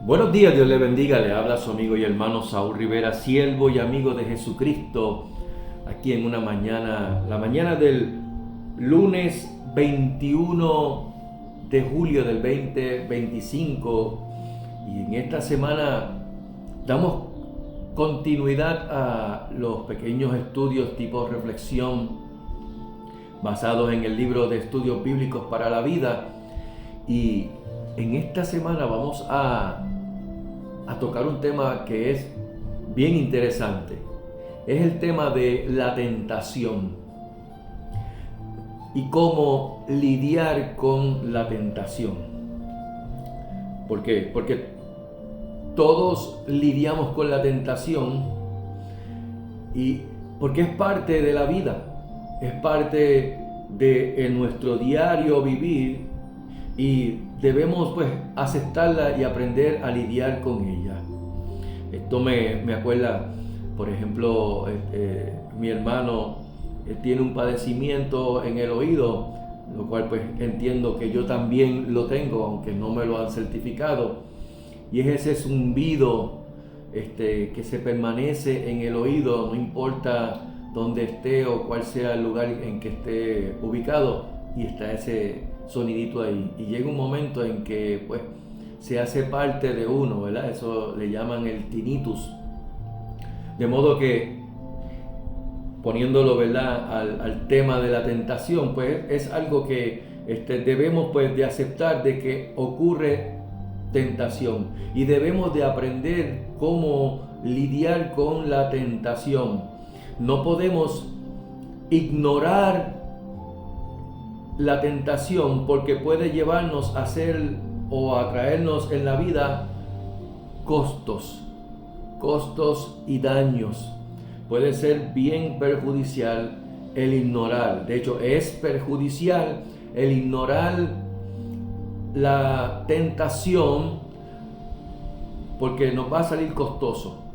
Buenos días, Dios le bendiga, le habla su amigo y hermano Saúl Rivera, siervo y amigo de Jesucristo, aquí en una mañana, la mañana del lunes 21 de julio del 2025, y en esta semana damos continuidad a los pequeños estudios tipo reflexión basados en el libro de estudios bíblicos para la vida, y en esta semana vamos a tocar un tema que es bien interesante. Es el tema de la tentación y cómo lidiar con la tentación. ¿Por qué? Porque todos lidiamos con la tentación y porque es parte de la vida, es parte de nuestro diario vivir y debemos pues aceptarla y aprender a lidiar con ella. Esto me acuerda, por ejemplo, mi hermano tiene un padecimiento en el oído, lo cual pues entiendo que yo también lo tengo, aunque no me lo han certificado, y es ese zumbido que se permanece en el oído, no importa dónde esté o cuál sea el lugar en que esté ubicado, y está ese sonidito ahí, y llega un momento en que pues se hace parte de uno, ¿verdad? Eso le llaman el tinnitus, de modo que poniéndolo, ¿verdad?, al tema de la tentación, pues es algo que debemos pues de aceptar, de que ocurre tentación y debemos de aprender cómo lidiar con la tentación. No podemos ignorar la tentación porque puede llevarnos a hacer o a traernos en la vida costos y daños. Puede ser bien perjudicial el ignorar. De hecho, es perjudicial el ignorar la tentación porque nos va a salir costoso,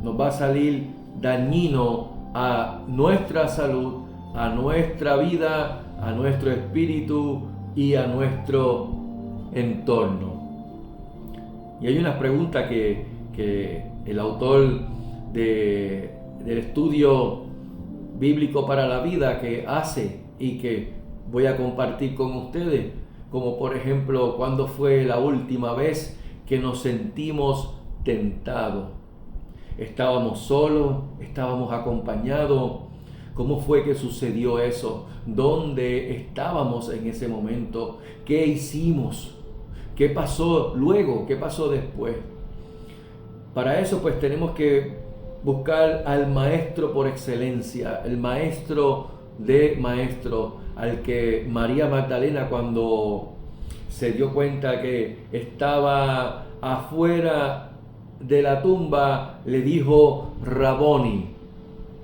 nos va a salir dañino a nuestra salud, a nuestra vida, a nuestro espíritu y a nuestro entorno. Y hay una pregunta que el autor del estudio bíblico para la vida que hace y que voy a compartir con ustedes, como por ejemplo, ¿cuándo fue la última vez que nos sentimos tentados? ¿Estábamos solos? ¿Estábamos acompañados? ¿Cómo fue que sucedió eso? ¿Dónde estábamos en ese momento? ¿Qué hicimos? ¿Qué pasó luego? ¿Qué pasó después? Para eso pues tenemos que buscar al maestro por excelencia, el maestro de maestros, al que María Magdalena, cuando se dio cuenta que estaba afuera de la tumba, le dijo Raboni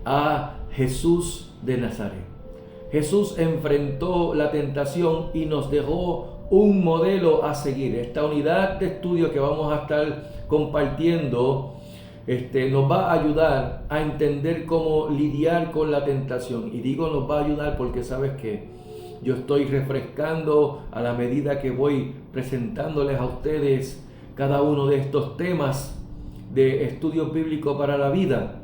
a Jesús de Nazaret. Jesús enfrentó la tentación y nos dejó un modelo a seguir. Esta unidad de estudio que vamos a estar compartiendo nos va a ayudar a entender cómo lidiar con la tentación. Y digo nos va a ayudar porque sabes que yo estoy refrescando a la medida que voy presentándoles a ustedes cada uno de estos temas de estudios bíblicos para la vida,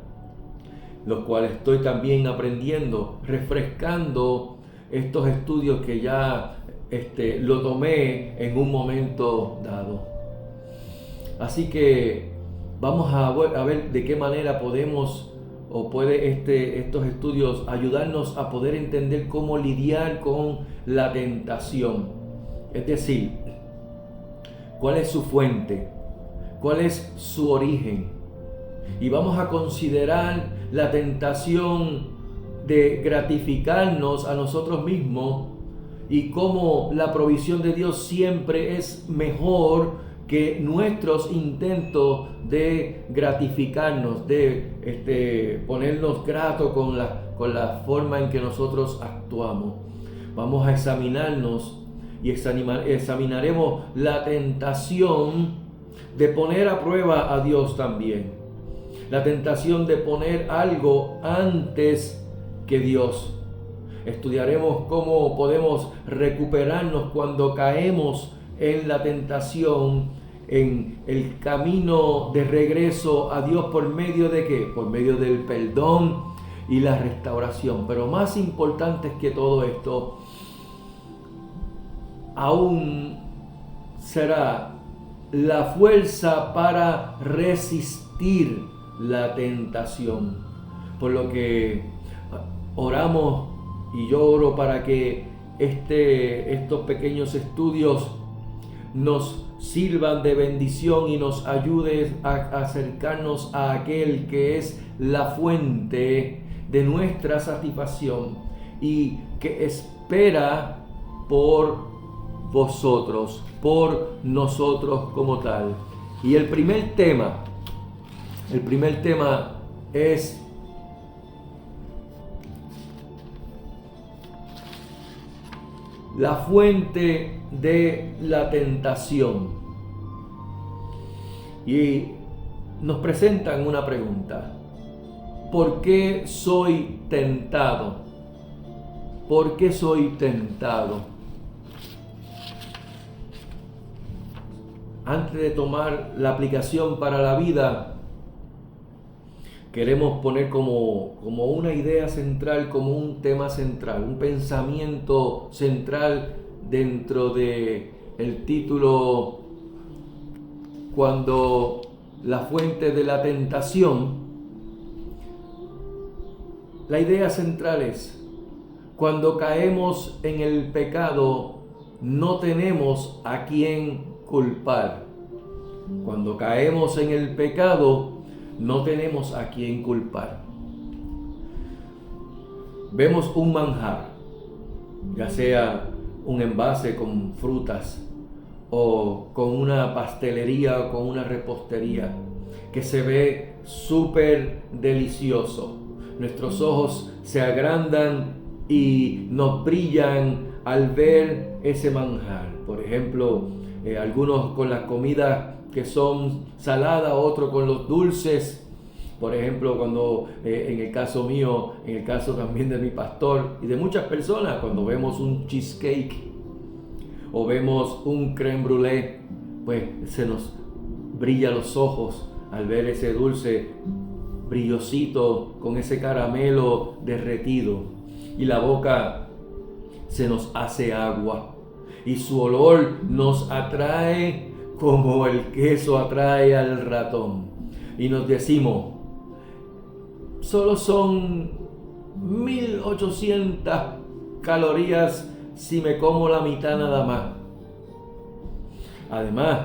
los cuales estoy también aprendiendo, refrescando estos estudios que ya lo tomé en un momento dado. Así que vamos a ver de qué manera podemos o puede estos estudios ayudarnos a poder entender cómo lidiar con la tentación. Es decir, cuál es su fuente, cuál es su origen. Y vamos a considerar la tentación de gratificarnos a nosotros mismos y cómo la provisión de Dios siempre es mejor que nuestros intentos de gratificarnos, de ponernos gratos con la forma en que nosotros actuamos. Vamos a examinarnos y examinaremos la tentación de poner a prueba a Dios también. La tentación de poner algo antes que Dios. Estudiaremos cómo podemos recuperarnos cuando caemos en la tentación en el camino de regreso a Dios por medio de ¿qué? Por medio del perdón y la restauración. Pero más importante es que todo esto aún será la fuerza para resistir la tentación. Por lo que oramos y yo oro para que estos pequeños estudios nos sirvan de bendición y nos ayude a acercarnos a aquel que es la fuente de nuestra satisfacción y que espera por vosotros, por nosotros como tal. Y el primer tema es la fuente de la tentación. Y nos presentan una pregunta: ¿por qué soy tentado? ¿Por qué soy tentado? Antes de tomar la aplicación para la vida, queremos poner como una idea central, como un tema central, un pensamiento central dentro de el título, cuando la fuente de la tentación. La idea central es: cuando caemos en el pecado, no tenemos a quién culpar. Cuando caemos en el pecado, no tenemos a quién culpar. Vemos un manjar, ya sea un envase con frutas o con una pastelería o con una repostería, que se ve súper delicioso. Nuestros ojos se agrandan y nos brillan al ver ese manjar. Por ejemplo, algunos con las comidas que son saladas, otros con los dulces. Por ejemplo, cuando en el caso mío, en el caso también de mi pastor y de muchas personas, cuando vemos un cheesecake o vemos un crème brûlée, pues se nos brilla los ojos al ver ese dulce brillosito con ese caramelo derretido, y la boca se nos hace agua y su olor nos atrae como el queso atrae al ratón, y nos decimos: solo son 1800 calorías si me como la mitad nada más. Además,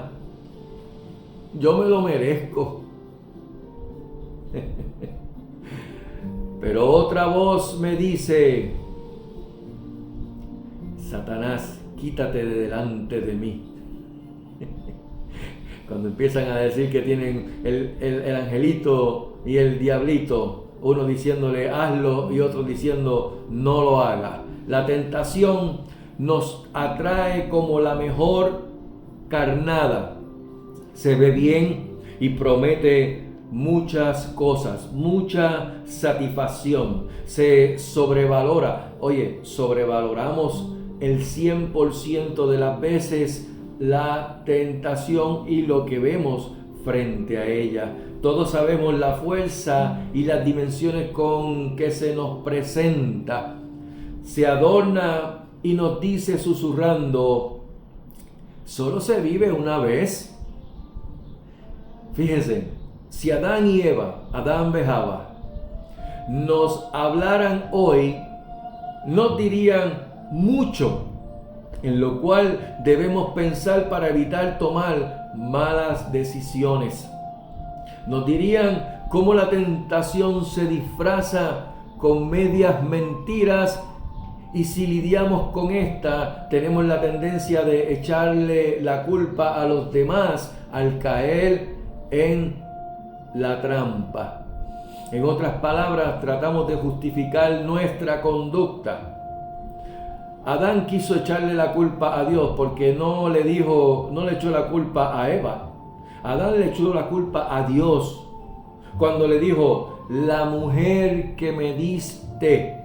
yo me lo merezco. Pero otra voz me dice: Satanás, quítate de delante de mí. Cuando empiezan a decir que tienen el angelito y el diablito, uno diciéndole hazlo y otro diciendo no lo haga. La tentación nos atrae como la mejor carnada. Se ve bien y promete muchas cosas, mucha satisfacción. Se sobrevalora. Oye, sobrevaloramos el 100% de las veces la tentación y lo que vemos frente a ella. Todos sabemos la fuerza y las dimensiones con que se nos presenta. Se adorna y nos dice susurrando: solo se vive una vez. Fíjense, si Adán y Eva, Adán y Java, nos hablaran hoy, nos dirían mucho en lo cual debemos pensar para evitar tomar malas decisiones. Nos dirían cómo la tentación se disfraza con medias mentiras, y si lidiamos con esta, tenemos la tendencia de echarle la culpa a los demás al caer en la trampa. En otras palabras, tratamos de justificar nuestra conducta. Adán quiso echarle la culpa a Dios porque no le echó la culpa a Eva. Adán le echó la culpa a Dios cuando le dijo: la mujer que me diste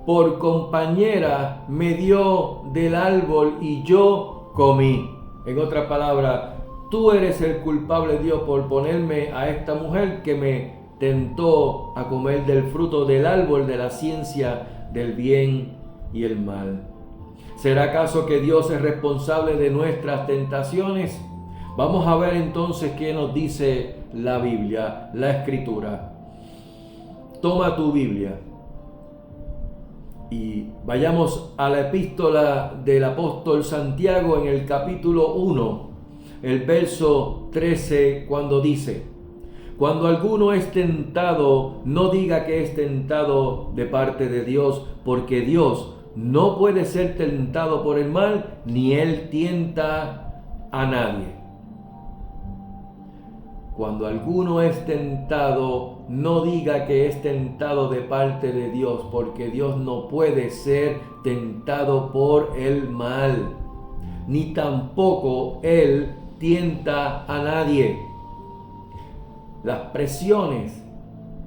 por compañera me dio del árbol y yo comí. En otras palabras, tú eres el culpable, Dios, por ponerme a esta mujer que me tentó a comer del fruto del árbol de la ciencia del bien y el mal. ¿Será acaso que Dios es responsable de nuestras tentaciones? Vamos a ver entonces qué nos dice la Biblia, la Escritura. Toma tu Biblia y vayamos a la epístola del apóstol Santiago en el capítulo 1, el verso 13, cuando dice: cuando alguno es tentado, no diga que es tentado de parte de Dios, porque Dios no puede ser tentado por el mal, ni Él tienta a nadie. Cuando alguno es tentado, no diga que es tentado de parte de Dios, porque Dios no puede ser tentado por el mal, ni tampoco Él tienta a nadie. Las presiones,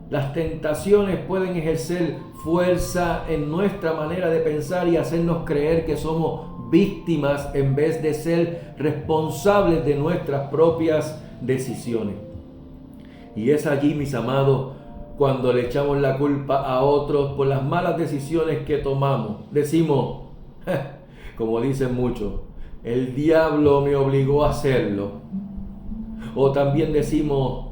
las tentaciones pueden ejercer fuerza en nuestra manera de pensar y hacernos creer que somos víctimas en vez de ser responsables de nuestras propias decisiones. Y es allí, mis amados, cuando le echamos la culpa a otros por las malas decisiones que tomamos. Decimos, como dicen muchos, el diablo me obligó a hacerlo. O también decimos,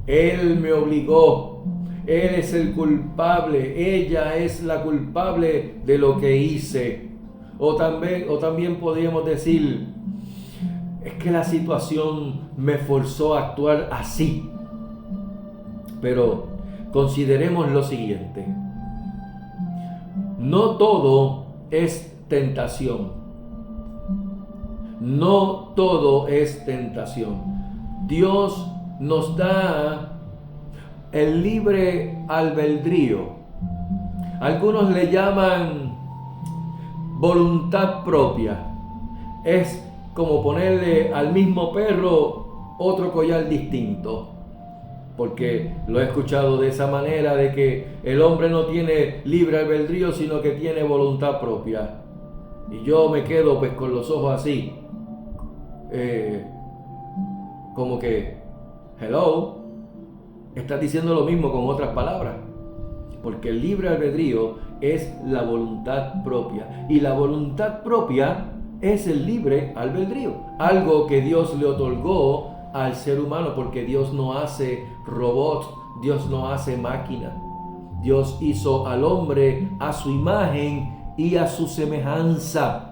él me obligó, él es el culpable, ella es la culpable de lo que hice. O también podríamos decir, es que la situación me forzó a actuar así. Pero consideremos lo siguiente: no todo es tentación. No todo es tentación. Dios nos da el libre albedrío. Algunos le llaman voluntad propia. Es como ponerle al mismo perro otro collar distinto, porque lo he escuchado de esa manera, de que el hombre no tiene libre albedrío, sino que tiene voluntad propia. Y yo me quedo pues con los ojos así, como que, hello, estás diciendo lo mismo con otras palabras, porque el libre albedrío es la voluntad propia, y la voluntad propia es el libre albedrío, algo que Dios le otorgó al ser humano, porque Dios no hace robots, Dios no hace máquina. Dios hizo al hombre a su imagen y a su semejanza.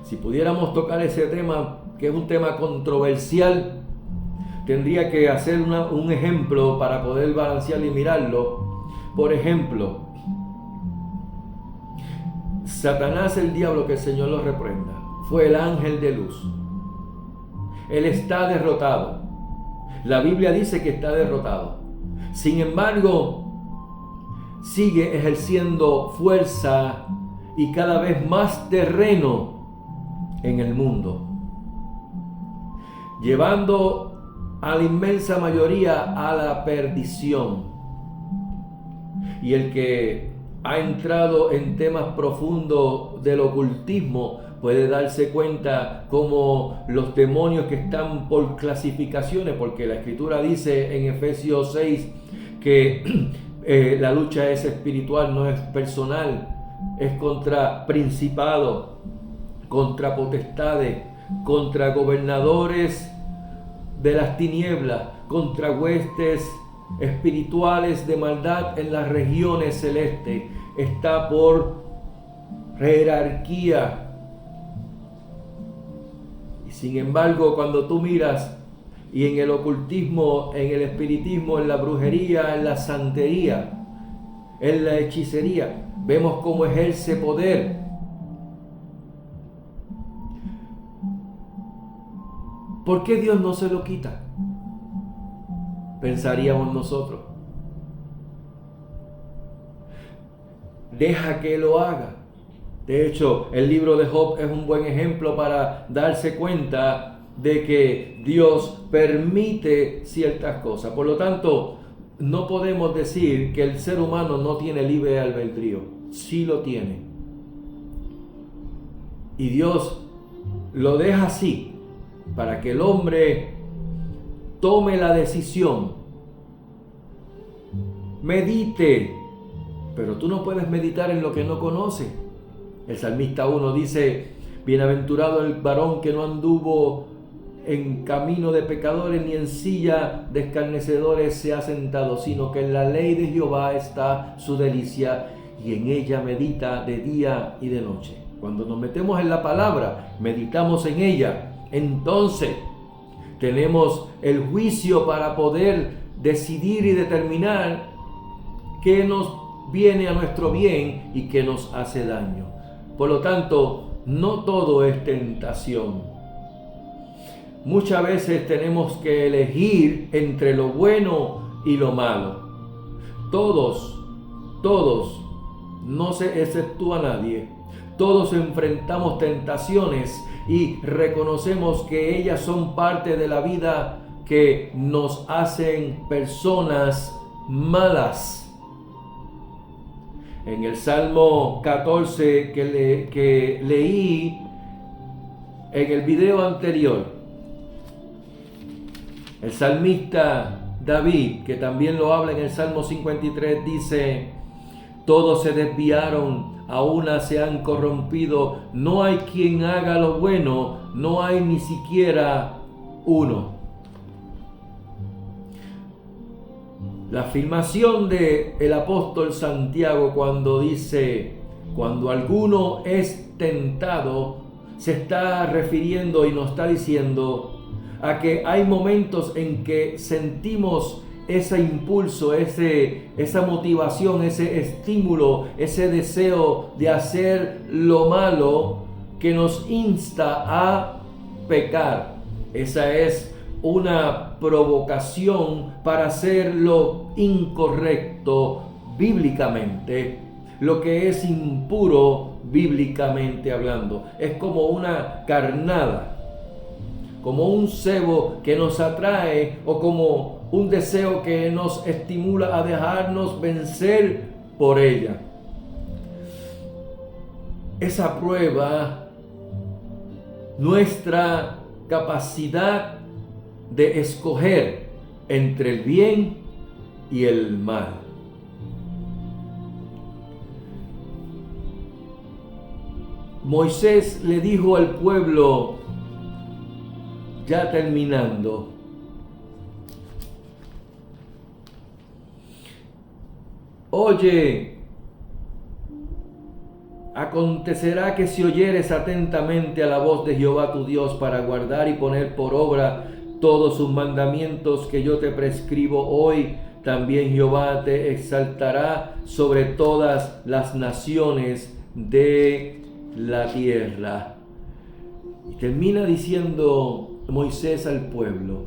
Si pudiéramos tocar ese tema, que es un tema controversial, tendría que hacer un ejemplo para poder balancearlo y mirarlo. Por ejemplo, Satanás, el diablo, que el Señor lo reprenda, fue el ángel de luz. Él está derrotado. La Biblia dice que está derrotado. Sin embargo, sigue ejerciendo fuerza y cada vez más terreno en el mundo, llevando a la inmensa mayoría a la perdición. Y el que ha entrado en temas profundos del ocultismo puede darse cuenta como los demonios que están por clasificaciones, porque la Escritura dice en Efesios 6 que la lucha es espiritual, no es personal, es contra principados, contra potestades, contra gobernadores de las tinieblas, contra huestes espirituales de maldad en las regiones celestes. Está por jerarquía. Y sin embargo, cuando tú miras, y en el ocultismo, en el espiritismo, en la brujería, en la santería, en la hechicería, vemos cómo ejerce poder. ¿Por qué Dios no se lo quita? Pensaríamos nosotros. Deja que lo haga. De hecho, el libro de Job es un buen ejemplo para darse cuenta de que Dios permite ciertas cosas. Por lo tanto, no podemos decir que el ser humano no tiene libre albedrío. Sí lo tiene. Y Dios lo deja así para que el hombre tome la decisión, medite, pero tú no puedes meditar en lo que no conoces. El Salmista 1 dice: bienaventurado el varón que no anduvo en camino de pecadores, ni en silla de escarnecedores se ha sentado, sino que en la ley de Jehová está su delicia, y en ella medita de día y de noche. Cuando nos metemos en la palabra, meditamos en ella, entonces tenemos el juicio para poder decidir y determinar qué nos viene a nuestro bien y qué nos hace daño. Por lo tanto, no todo es tentación. Muchas veces tenemos que elegir entre lo bueno y lo malo. Todos, no se exceptúa nadie. Todos enfrentamos tentaciones y reconocemos que ellas son parte de la vida que nos hacen personas malas. En el Salmo 14 que leí en el video anterior, el salmista David, que también lo habla en el Salmo 53, dice: todos se desviaron, a una se han corrompido, no hay quien haga lo bueno, no hay ni siquiera uno. La afirmación del apóstol Santiago cuando dice: cuando alguno es tentado, se está refiriendo y nos está diciendo a que hay momentos en que sentimos ese impulso, esa motivación, ese estímulo, ese deseo de hacer lo malo que nos insta a pecar. Esa es una provocación para hacer lo incorrecto bíblicamente, lo que es impuro bíblicamente hablando. Es como una carnada, como un cebo que nos atrae o como un deseo que nos estimula a dejarnos vencer por ella. Esa prueba nuestra capacidad de escoger entre el bien y el mal. Moisés le dijo al pueblo, ya terminando: oye, acontecerá que si oyeres atentamente a la voz de Jehová tu Dios para guardar y poner por obra todos sus mandamientos que yo te prescribo hoy, también Jehová te exaltará sobre todas las naciones de la tierra. Y termina diciendo Moisés al pueblo: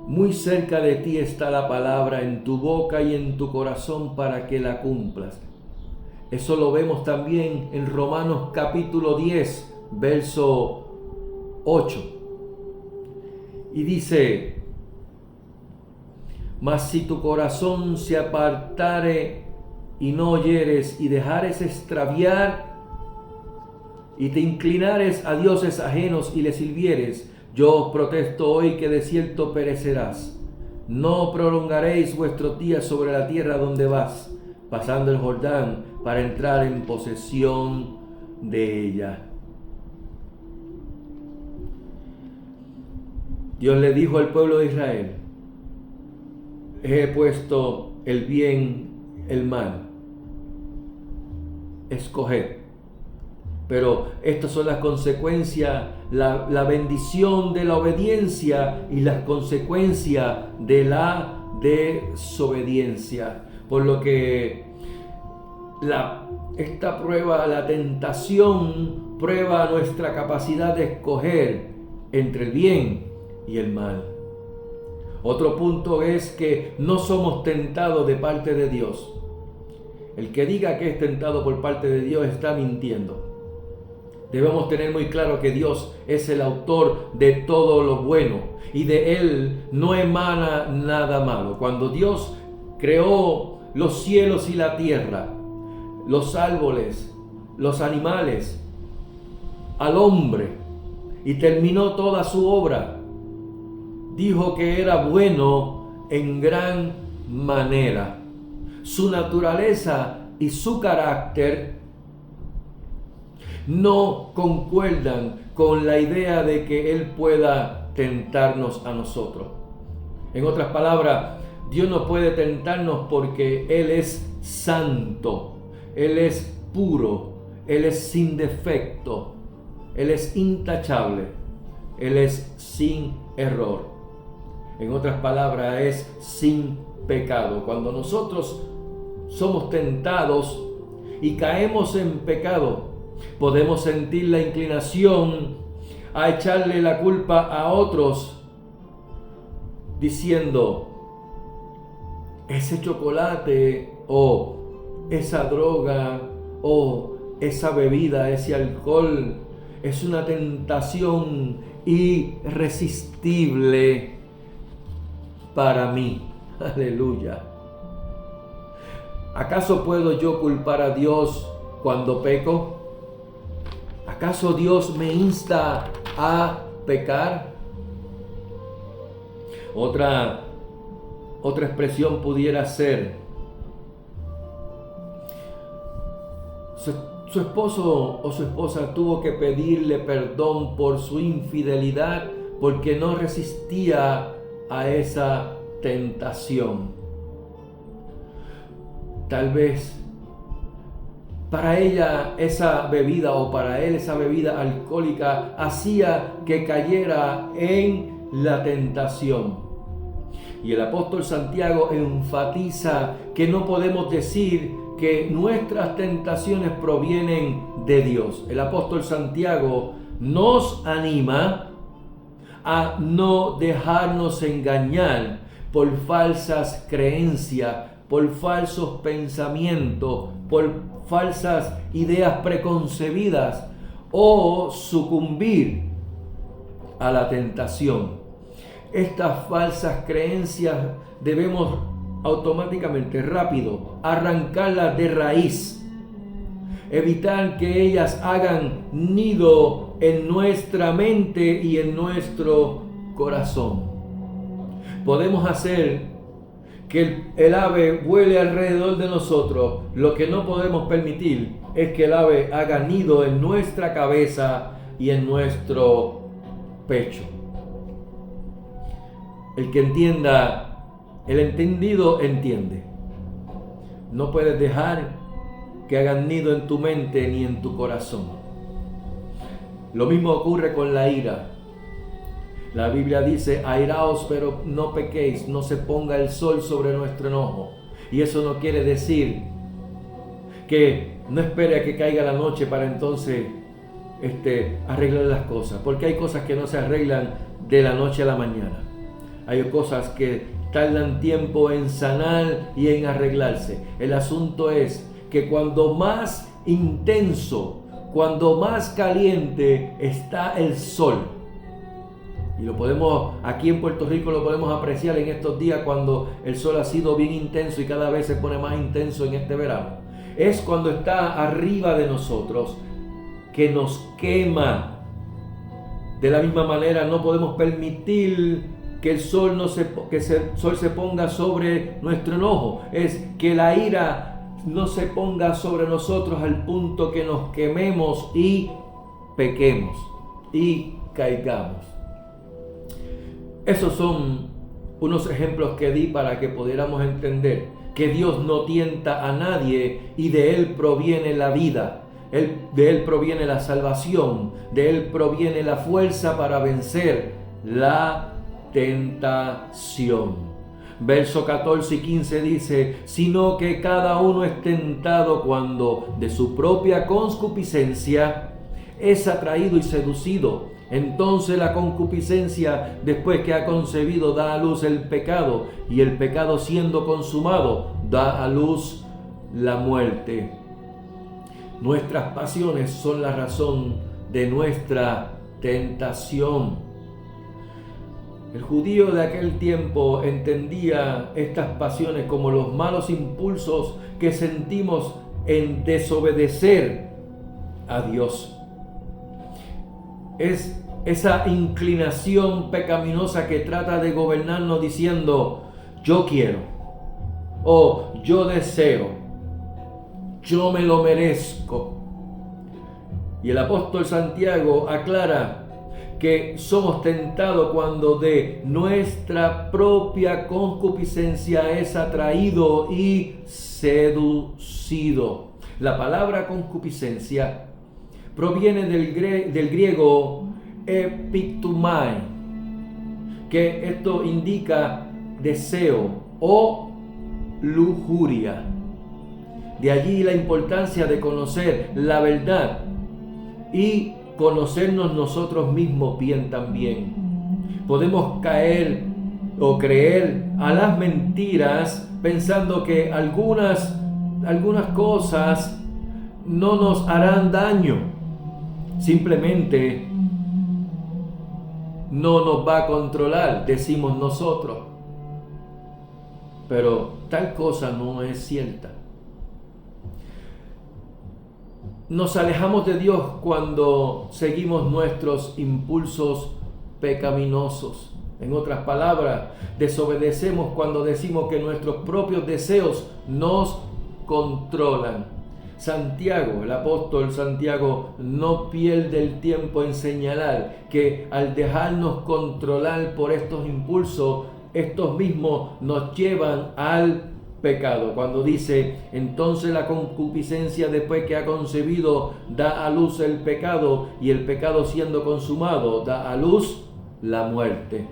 muy cerca de ti está la palabra, en tu boca y en tu corazón, para que la cumplas. Eso lo vemos también en Romanos capítulo 10, verso 8. Y dice: mas si tu corazón se apartare y no oyeres y dejares extraviar y te inclinares a dioses ajenos y les sirvieres, yo os protesto hoy que de cierto perecerás. No prolongaréis vuestros días sobre la tierra donde vas, pasando el Jordán para entrar en posesión de ella. Dios le dijo al pueblo de Israel: he puesto el bien, el mal, escoged. Pero estas son las consecuencias, la bendición de la obediencia y las consecuencias de la desobediencia. Por lo que esta prueba, la tentación, prueba nuestra capacidad de escoger entre el bien y el mal. Otro punto es que no somos tentados de parte de Dios. El que diga que es tentado por parte de Dios está mintiendo. Debemos tener muy claro que Dios es el autor de todo lo bueno y de Él no emana nada malo. Cuando Dios creó los cielos y la tierra, los árboles, los animales, al hombre, y terminó toda su obra. Dijo que era bueno en gran manera. Su naturaleza y su carácter no concuerdan con la idea de que Él pueda tentarnos a nosotros. En otras palabras, Dios no puede tentarnos porque Él es santo, Él es puro, Él es sin defecto, Él es intachable, Él es sin error. En otras palabras, es sin pecado. Cuando nosotros somos tentados y caemos en pecado, podemos sentir la inclinación a echarle la culpa a otros, diciendo: ese chocolate, o esa droga, o esa bebida, ese alcohol, es una tentación irresistible para mí. Aleluya. ¿Acaso puedo yo culpar a Dios cuando peco? ¿Acaso Dios me insta a pecar? Otra expresión pudiera ser: su esposo o su esposa tuvo que pedirle perdón por su infidelidad porque no resistía a esa tentación. Tal vez para ella esa bebida, o para él esa bebida alcohólica, hacía que cayera en la tentación. Y el apóstol Santiago enfatiza que no podemos decir que nuestras tentaciones provienen de Dios. El apóstol Santiago nos anima a no dejarnos engañar por falsas creencias, por falsos pensamientos, por falsas ideas preconcebidas, o sucumbir a la tentación. Estas falsas creencias debemos automáticamente, rápido, arrancarlas de raíz, evitar que ellas hagan nido en nuestra mente y en nuestro corazón. Podemos hacer que el ave vuele alrededor de nosotros. Lo que no podemos permitir es que el ave haga nido en nuestra cabeza y en nuestro pecho. El que entienda, el entendido entiende. No puedes dejar que hagan nido en tu mente ni en tu corazón. Lo mismo ocurre con la ira. La Biblia dice: airaos, pero no pequéis, no se ponga el sol sobre nuestro enojo. Y eso no quiere decir que no espere a que caiga la noche para entonces arreglar las cosas, porque hay cosas que no se arreglan de la noche a la mañana. Hay cosas que tardan tiempo en sanar y en arreglarse. El asunto es que cuando más intenso, cuando más caliente está el sol, y lo podemos, aquí en Puerto Rico lo podemos apreciar en estos días cuando el sol ha sido bien intenso y cada vez se pone más intenso en este verano, es cuando está arriba de nosotros, que nos quema. De la misma manera, no podemos permitir que el sol se ponga sobre nuestro enojo. Es que la ira no se ponga sobre nosotros al punto que nos quememos y pequemos y caigamos. Esos son unos ejemplos que di para que pudiéramos entender que Dios no tienta a nadie y de Él proviene la vida, de Él proviene la salvación, de Él proviene la fuerza para vencer la tentación. Verso 14 y 15 dice: sino que cada uno es tentado cuando de su propia concupiscencia es atraído y seducido. Entonces la concupiscencia, después que ha concebido, da a luz el pecado, y el pecado, siendo consumado, da a luz la muerte. Nuestras pasiones son la razón de nuestra tentación. El judío de aquel tiempo entendía estas pasiones como los malos impulsos que sentimos en desobedecer a Dios. Es esa inclinación pecaminosa que trata de gobernarnos diciendo, yo quiero, o yo deseo, yo me lo merezco. Y el apóstol Santiago aclara que somos tentados cuando de nuestra propia concupiscencia es atraído y seducido. La palabra concupiscencia proviene del griego epitumai, que esto indica deseo o lujuria. De allí la importancia de conocer la verdad y conocernos nosotros mismos bien también. Podemos caer o creer a las mentiras pensando que algunas cosas no nos harán daño. Simplemente no nos va a controlar, decimos nosotros. Pero tal cosa no es cierta. Nos alejamos de Dios cuando seguimos nuestros impulsos pecaminosos. En otras palabras, desobedecemos cuando decimos que nuestros propios deseos nos controlan. Santiago, el apóstol Santiago, no pierde el tiempo en señalar que al dejarnos controlar por estos impulsos, estos mismos nos llevan al pecado. Cuando dice, entonces la concupiscencia después que ha concebido da a luz el pecado, y el pecado siendo consumado da a luz la muerte.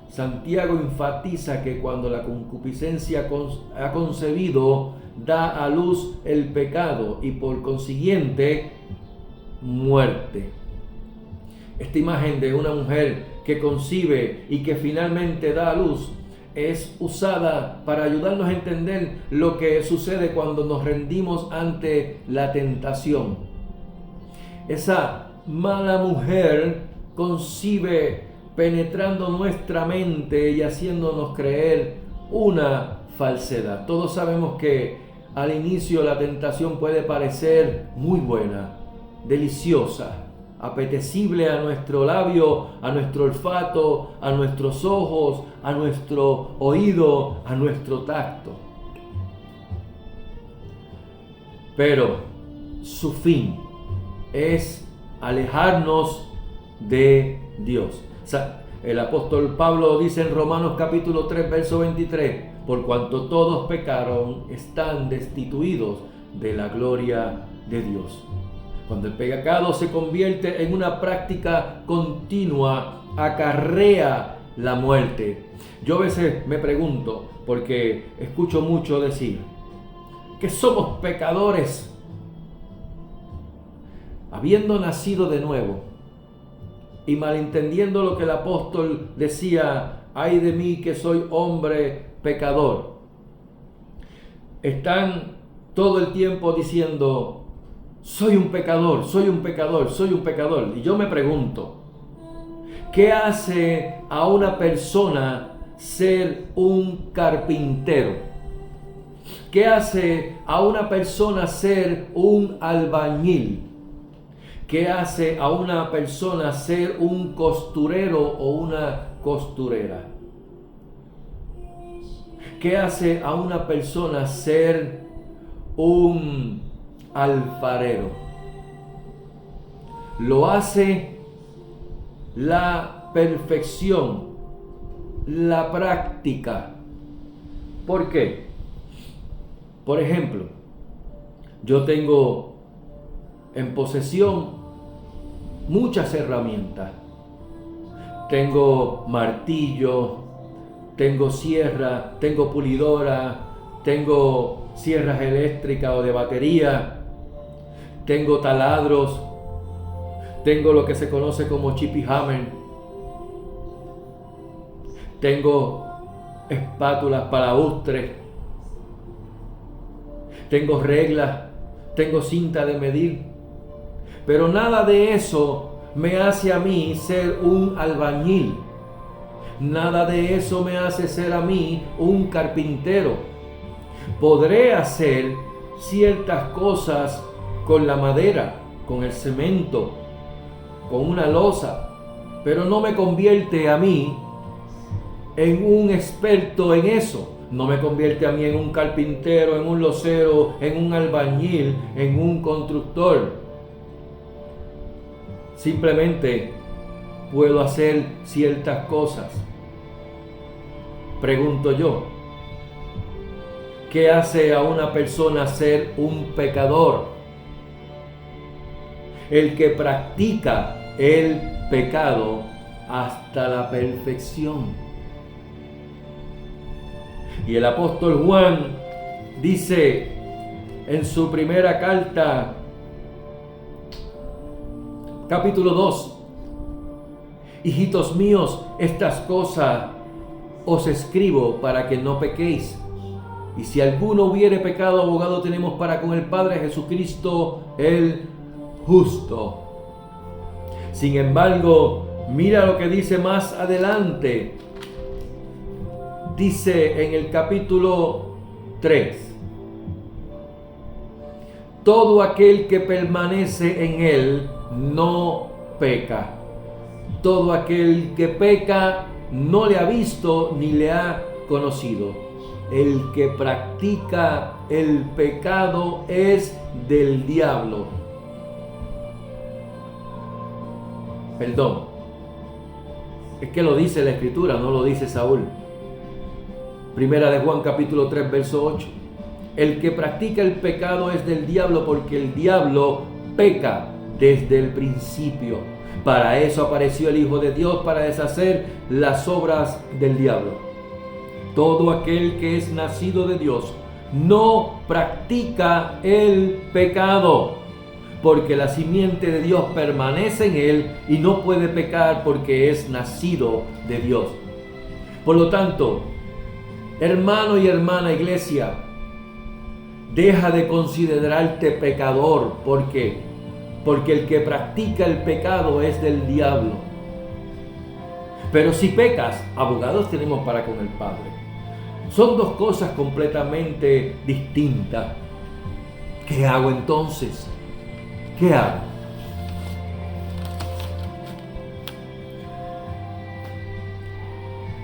Santiago enfatiza que cuando la concupiscencia ha concebido da a luz el pecado y por consiguiente muerte. Esta imagen de una mujer que concibe y que finalmente da a luz es usada para ayudarnos a entender lo que sucede cuando nos rendimos ante la tentación. Esa mala mujer concibe penetrando nuestra mente y haciéndonos creer una falsedad. Todos sabemos que al inicio la tentación puede parecer muy buena, deliciosa, apetecible a nuestro labio, a nuestro olfato, a nuestros ojos, a nuestro oído, a nuestro tacto. Pero su fin es alejarnos de Dios. El apóstol Pablo dice en Romanos capítulo 3, verso 23, por cuanto todos pecaron, están destituidos de la gloria de Dios. Cuando el pecado se convierte en una práctica continua, acarrea la muerte. Yo a veces me pregunto, porque escucho mucho decir, que somos pecadores, habiendo nacido de nuevo, y malentendiendo lo que el apóstol decía, ay de mí que soy hombre pecador. Están todo el tiempo diciendo, soy un pecador, soy un pecador, soy un pecador. Y yo me pregunto, ¿qué hace a una persona ser un carpintero? ¿Qué hace a una persona ser un albañil? ¿Qué hace a una persona ser un costurero o una costurera? ¿Qué hace a una persona ser un alfarero? Lo hace la perfección, la práctica. ¿Por qué? Por ejemplo, yo tengo en posesión muchas herramientas. Tengo martillo, tengo sierra, tengo pulidora, tengo sierras eléctricas o de batería, tengo taladros, tengo lo que se conoce como chippy hammer, tengo espátulas para lustres, tengo reglas, tengo cinta de medir. Pero nada de eso me hace a mí ser un albañil. Nada de eso me hace ser a mí un carpintero. Podré hacer ciertas cosas con la madera. con el cemento, con una losa, pero no me convierte a mí en un experto en eso. No me convierte a mí en un carpintero, en un losero, en un albañil, en un constructor. Simplemente puedo hacer ciertas cosas. Pregunto yo, ¿qué hace a una persona ser un pecador? El que practica el pecado hasta la perfección. Y el apóstol Juan dice en su primera carta, capítulo 2, hijitos míos, estas cosas os escribo para que no pequéis. Y si alguno hubiere pecado, abogado tenemos para con el Padre, Jesucristo el justo. Sin embargo, mira lo que dice más adelante. Dice en el capítulo 3, todo aquel que permanece en él no peca. Todo aquel que peca no le ha visto ni le ha conocido. El que practica el pecado es del diablo. Perdón, es que lo dice la Escritura, no lo dice Saúl. Primera de Juan capítulo 3 verso 8. El que practica el pecado es del diablo, porque el diablo peca desde el principio. Para eso apareció el Hijo de Dios, para deshacer las obras del diablo. Todo aquel que es nacido de Dios no practica el pecado, porque la simiente de Dios permanece en él y no puede pecar porque es nacido de Dios. Por lo tanto, hermano y hermana iglesia, deja de considerarte pecador. ¿Por qué? Porque el que practica el pecado es del diablo. Pero si pecas, abogados tenemos para con el Padre. Son dos cosas completamente distintas. ¿Qué hago entonces? ¿Qué hago?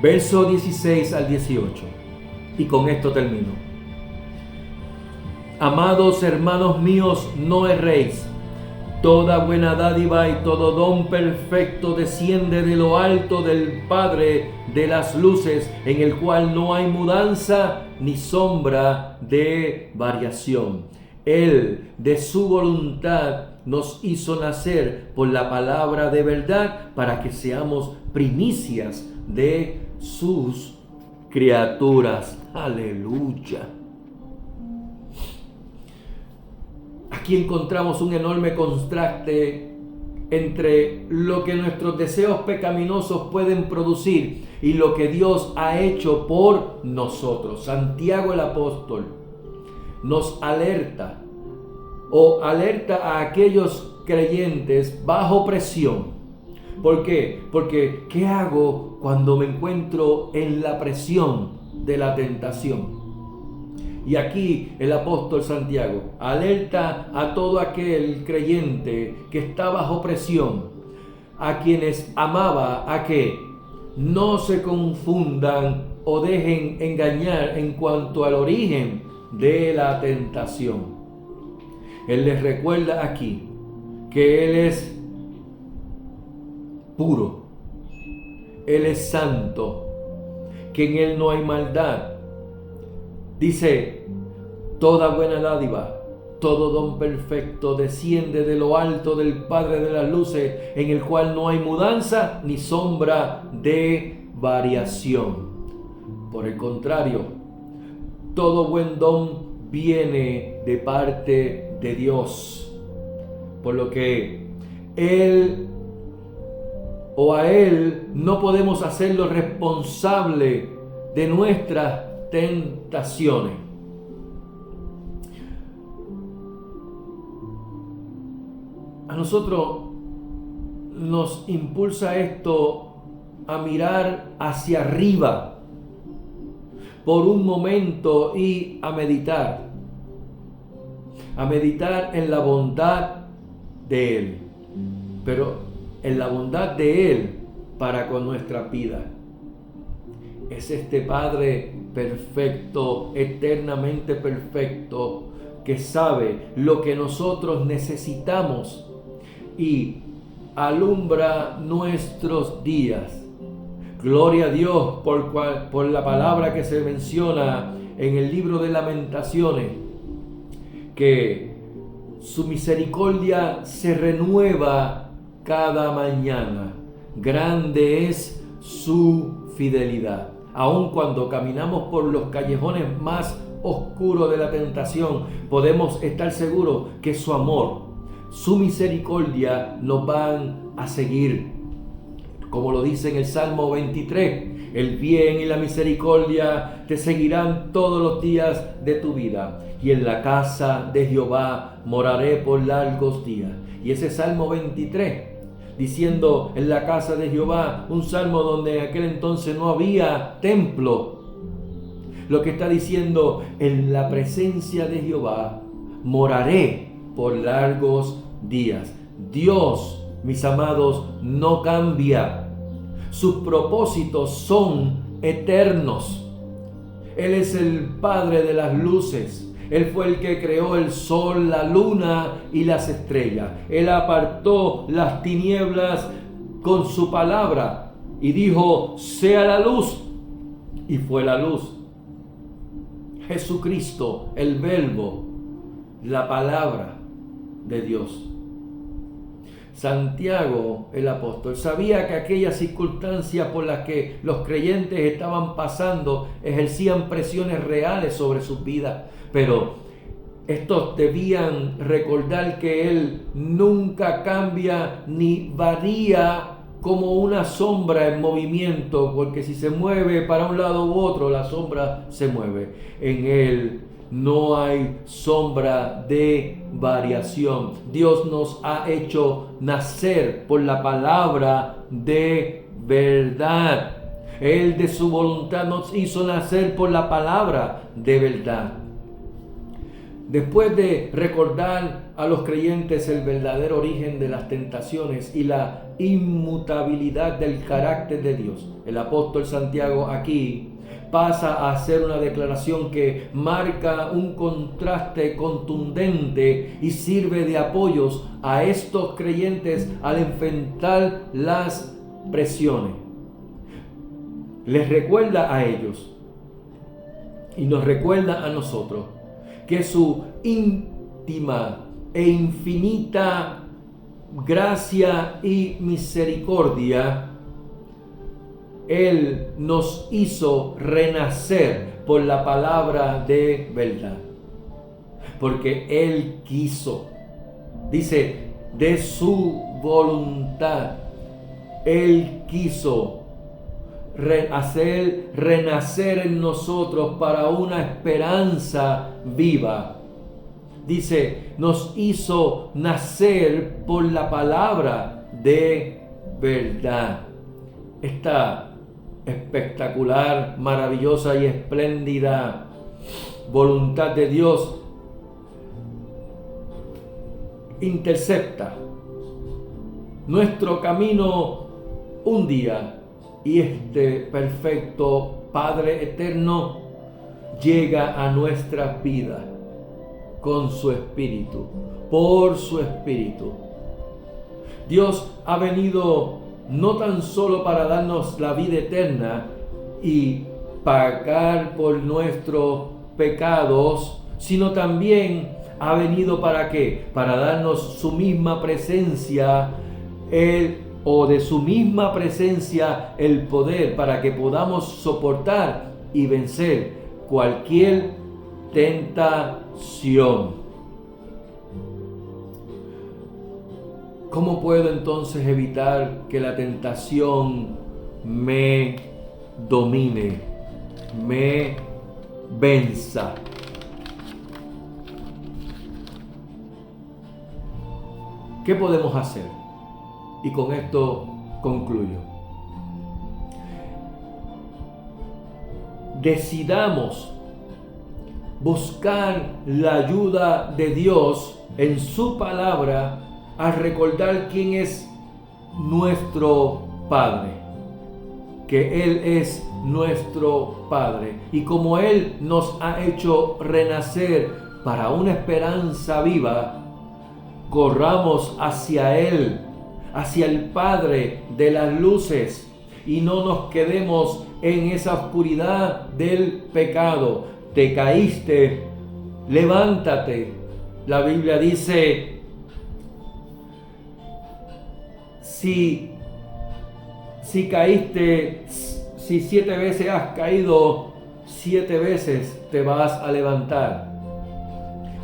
Verso 16 al 18. Y con esto termino. Amados hermanos míos, no erréis. Toda buena dádiva y todo don perfecto desciende de lo alto del Padre de las luces, en el cual no hay mudanza ni sombra de variación. Él, de su voluntad, nos hizo nacer por la palabra de verdad, para que seamos primicias de sus criaturas. Aleluya. Aquí encontramos un enorme contraste entre lo que nuestros deseos pecaminosos pueden producir y lo que Dios ha hecho por nosotros. Santiago el apóstol nos alerta a aquellos creyentes bajo presión. ¿Por qué? Porque ¿qué hago cuando me encuentro en la presión de la tentación? Y aquí el apóstol Santiago alerta a todo aquel creyente que está bajo presión, a quienes amaba, a que no se confundan o dejen engañar en cuanto al origen de la tentación. Él les recuerda aquí que Él es puro, Él es santo, que en Él no hay maldad. Dice, toda buena dádiva, todo don perfecto desciende de lo alto del Padre de las luces, en el cual no hay mudanza ni sombra de variación. Por el contrario, todo buen don viene de parte de Dios, por lo que a Él no podemos hacerlo responsable de nuestras tentaciones. A nosotros nos impulsa esto a mirar hacia arriba por un momento y a meditar en la bondad de Él, pero en la bondad de Él para con nuestra vida. Es este Padre perfecto, eternamente perfecto, que sabe lo que nosotros necesitamos y alumbra nuestros días. Gloria a Dios por la palabra que se menciona en el libro de Lamentaciones, que su misericordia se renueva cada mañana. Grande es su fidelidad. Aun cuando caminamos por los callejones más oscuros de la tentación, podemos estar seguros que su amor, su misericordia nos van a seguir. Como lo dice en el Salmo 23, el bien y la misericordia te seguirán todos los días de tu vida, y en la casa de Jehová moraré por largos días. Y ese Salmo 23, diciendo en la casa de Jehová, un salmo donde en aquel entonces no había templo, lo que está diciendo, en la presencia de Jehová moraré por largos días. Dios, mis amados, no cambia. Sus propósitos son eternos. Él es el Padre de las luces. Él fue el que creó el sol, la luna y las estrellas. Él apartó las tinieblas con su palabra y dijo, sea la luz, y fue la luz. Jesucristo, el Verbo, la palabra de Dios. Santiago, el apóstol, sabía que aquellas circunstancias por las que los creyentes estaban pasando ejercían presiones reales sobre sus vidas, pero estos debían recordar que Él nunca cambia ni varía como una sombra en movimiento, porque si se mueve para un lado u otro, la sombra se mueve. En Él no hay sombra de variación. Dios nos ha hecho nacer por la palabra de verdad. Él de su voluntad nos hizo nacer por la palabra de verdad. Después de recordar a los creyentes el verdadero origen de las tentaciones y la inmutabilidad del carácter de Dios, el apóstol Santiago aquí pasa a hacer una declaración que marca un contraste contundente y sirve de apoyos a estos creyentes al enfrentar las presiones. Les recuerda a ellos y nos recuerda a nosotros que su íntima e infinita gracia y misericordia, Él nos hizo renacer por la palabra de verdad. Porque Él quiso, dice, de su voluntad, Él quiso hacer renacer en nosotros para una esperanza viva. Dice, nos hizo nacer por la palabra de verdad. Esta espectacular, maravillosa y espléndida voluntad de Dios intercepta nuestro camino un día, y este perfecto Padre eterno llega a nuestras vidas con su Espíritu, por su Espíritu. Dios ha venido no tan solo para darnos la vida eterna y pagar por nuestros pecados, sino también ha venido ¿para qué? Para darnos su misma presencia, de su misma presencia el poder para que podamos soportar y vencer cualquier tentación. ¿Cómo puedo entonces evitar que la tentación me domine, me venza? ¿Qué podemos hacer? Y con esto concluyo. Decidamos buscar la ayuda de Dios en su palabra a recordar quién es nuestro Padre, que Él es nuestro Padre, y como Él nos ha hecho renacer para una esperanza viva, corramos hacia Él, hacia el Padre de las luces, y no nos quedemos en esa oscuridad del pecado. Te caíste, levántate. La Biblia dice, si caíste, si 7 veces has caído, 7 veces te vas a levantar,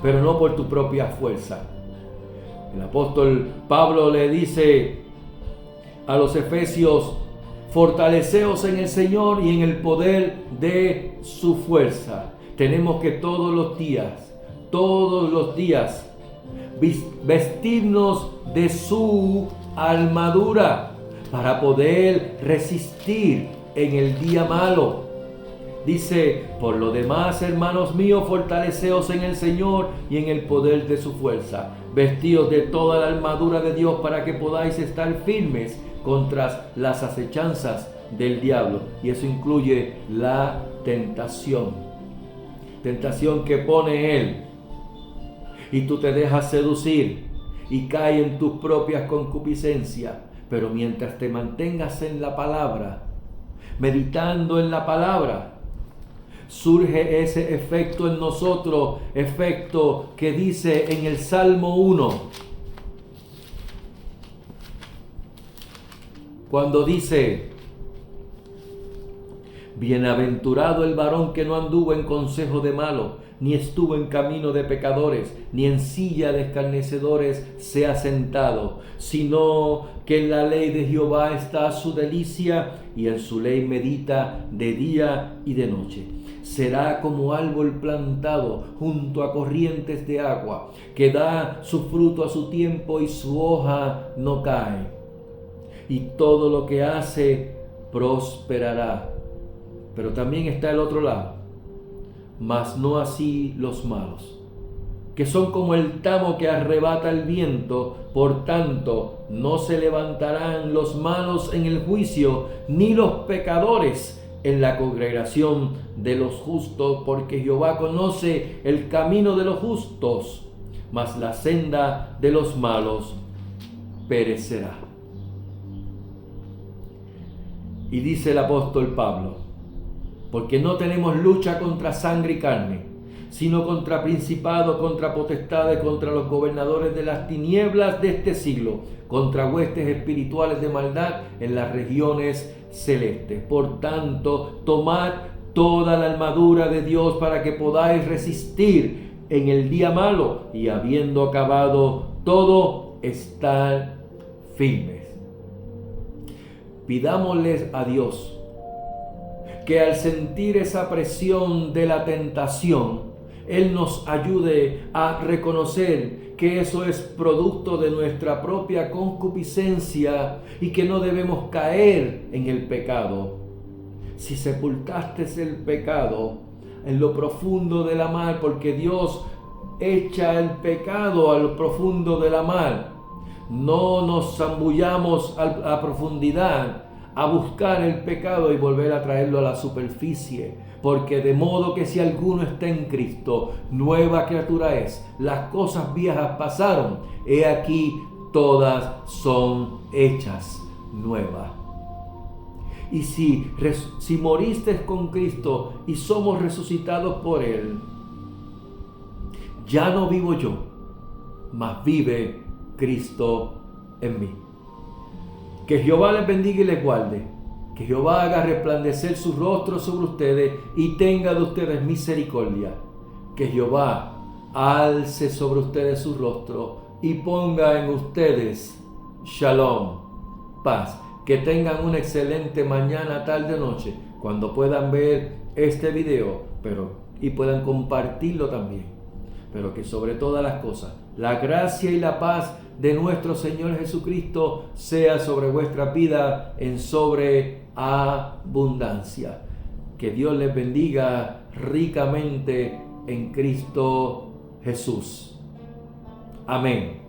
pero no por tu propia fuerza. El apóstol Pablo le dice a los efesios, fortaleceos en el Señor y en el poder de su fuerza. Tenemos que todos los días, vestirnos de su armadura para poder resistir en el día malo. Dice, por lo demás, hermanos míos, fortaleceos en el Señor y en el poder de su fuerza. Vestíos de toda la armadura de Dios para que podáis estar firmes contra las acechanzas del diablo. Y eso incluye la tentación. Tentación que pone Él. Y tú te dejas seducir y caes en tus propias concupiscencias. Pero mientras te mantengas en la palabra, meditando en la palabra, surge ese efecto en nosotros, efecto que dice en el Salmo 1, cuando dice, bienaventurado el varón que no anduvo en consejo de malo, ni estuvo en camino de pecadores, ni en silla de escarnecedores se ha sentado, sino que en la ley de Jehová está su delicia, y en su ley medita de día y de noche. Será como árbol plantado junto a corrientes de agua, que da su fruto a su tiempo y su hoja no cae. Y todo lo que hace prosperará. Pero también está el otro lado. Mas no así los malos, que son como el tamo que arrebata el viento. Por tanto, no se levantarán los malos en el juicio, ni los pecadores en la congregación de los justos, porque Jehová conoce el camino de los justos, mas la senda de los malos perecerá. Y dice el apóstol Pablo, porque no tenemos lucha contra sangre y carne, sino contra principados, contra potestades, contra los gobernadores de las tinieblas de este siglo, contra huestes espirituales de maldad en las regiones celestes. Por tanto, tomad toda la armadura de Dios para que podáis resistir en el día malo, y habiendo acabado todo, estar firmes. Pidámosles a Dios que al sentir esa presión de la tentación, Él nos ayude a reconocer que eso es producto de nuestra propia concupiscencia y que no debemos caer en el pecado. Si sepultaste el pecado en lo profundo de la mar, porque Dios echa el pecado a lo profundo de la mar, no nos zambullamos a profundidad a buscar el pecado y volver a traerlo a la superficie, porque de modo que si alguno está en Cristo, nueva criatura es. Las cosas viejas pasaron, he aquí todas son hechas nuevas. Y si moriste con Cristo y somos resucitados por Él, ya no vivo yo, mas vive Cristo en mí. Que Jehová les bendiga y les guarde. Que Jehová haga resplandecer su rostro sobre ustedes y tenga de ustedes misericordia. Que Jehová alce sobre ustedes su rostro y ponga en ustedes shalom, paz. Que tengan una excelente mañana, tarde, noche, cuando puedan ver este video, y puedan compartirlo también. Pero que sobre todas las cosas, la gracia y la paz de nuestro Señor Jesucristo sea sobre vuestra vida en sobreabundancia. Que Dios les bendiga ricamente en Cristo Jesús. Amén.